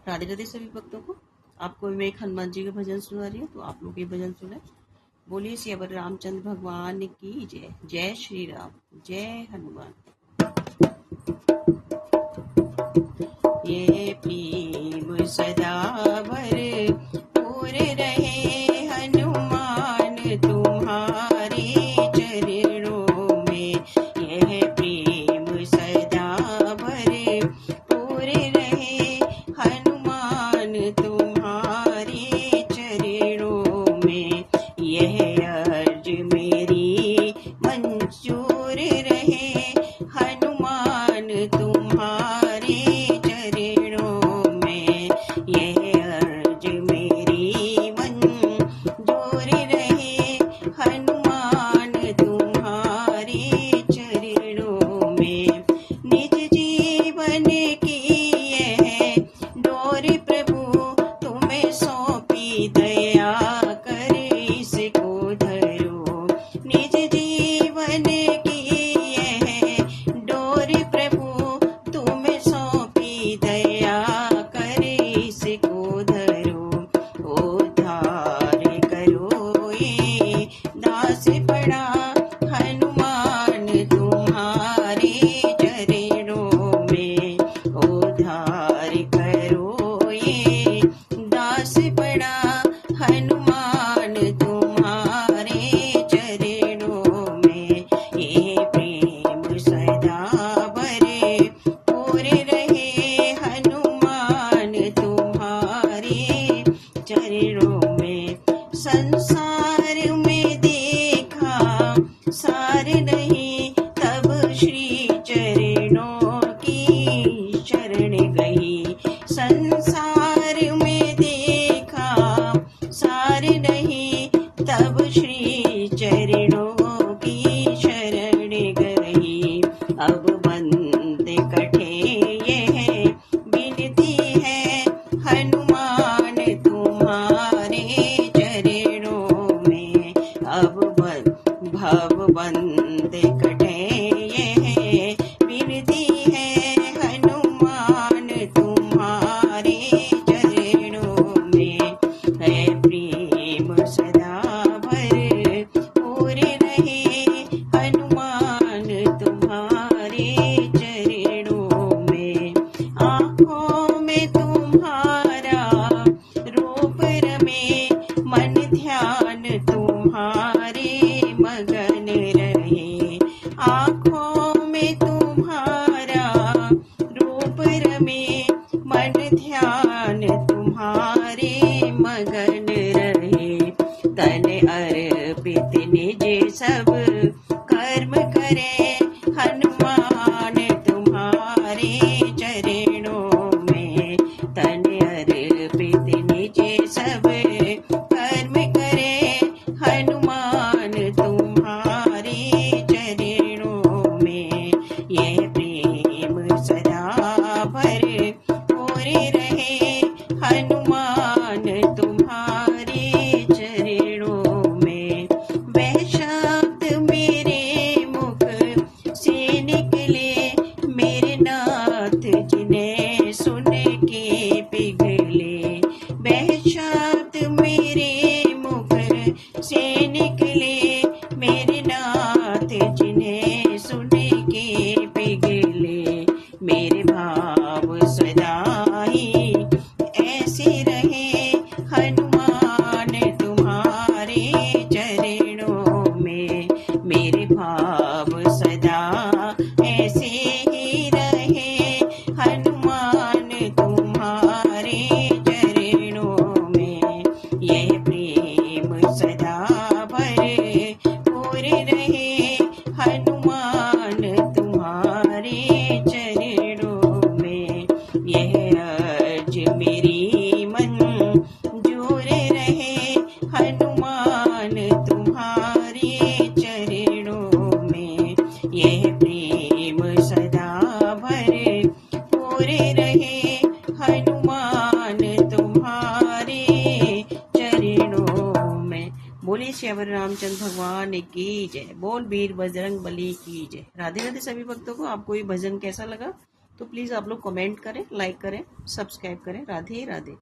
राधे राधे सभी भक्तों को। आपको मैं एक हनुमान जी के भजन सुना रही हूँ, तो आप लोग ये भजन सुने। बोलिए सियावर रामचंद्र भगवान की जय। जय श्री राम, जय हनुमान। ये प्रेम सदा भरपूर रहे हनुमान तुम्हारे चरणों में। यह प्रेम सदा भरपूर रहे हनुमान तुम्हारे चरणों में। यह अर्ज मेरी मंजूर रहे हनुमान तुम्हारे चरणों में। यह अर्ज मेरी मंजूर रहे हनुमान तुम्हारे चरणों में। निज जीवन की यह डोर प्रभु तुम्हें सौंपी, दया कर इसको धरो। निज जीवन की यह डोर प्रभु तुम्हें सौंपी, दया कर इसको धरो। उद्धार करो ये दास पड़ा हनुमान तुम्हारे चरणों में। उद्धार करो ये दास पड़ा हनुमान तुम्हारे चरणों में। ये प्रेम सदा भरपूर रहे हनुमान तुम्हारे चरणों में। संसार में देखा सार नहीं, तब श्री चरणों की शरण गई। संसार में देखा सार नहीं, तब श्री चरणों की शरण गई। अब बंद कठे यह विनती है हनुमान तुम्हारे चरणों में। अब भव बंद कठे यह विनती है हनुमान तुम्हारे चरणों में। है प्रेम सदा भरपूर रहे हनुमान तुम्हारे चरणों में। आँखों में तुम्हारा रूप रमे, मन ध्यान तुम्हारे मगन रहे। आँखों में तुम्हारा रूप रमे, मन ध्यान तुम्हारे मगन रहे। तन अर्पित निज सब कर्म करे हनुमान तुम्हारे चरणों में। तन अर्पित निज सब कर्म करे हनुमान तुम्हारे चरणों में। यह प्रेम सदा भरपूर रहे हनुमान तुम्हारे चरणों में। वह शब्द मेरे मुख से निकले, मेरे नाथ जिन्हें सुन के पिघले। वह शब्द मेरे मुख से निकले, मेरे नाथ जिन्हें सुन के पिघले। मेरे भाव सदा ही ऐसे रहे हनुमान तुम्हारे चरणों में। मेरे भाव सदा ऐसे ही रहे हनुमान तुम्हारे चरणों में। यह प्रेम सदा भरपूर रहे हनुमान तुम्हारे चरणों में। यह अर्ज मेरी मंजूर रहे हनुमान तुम्हारे चरणों में। यह प्रेम सदा भरपूर रहे हनुमान तुम्हारे चरणों में। बोले श्यावर रामचंद्र भगवान की जय। बोल वीर बजरंग बली की जय। राधे राधे सभी भक्तों को। आपको ये भजन कैसा लगा तो प्लीज़ आप लोग कमेंट करें, लाइक करें, सब्सक्राइब करें। राधे राधे।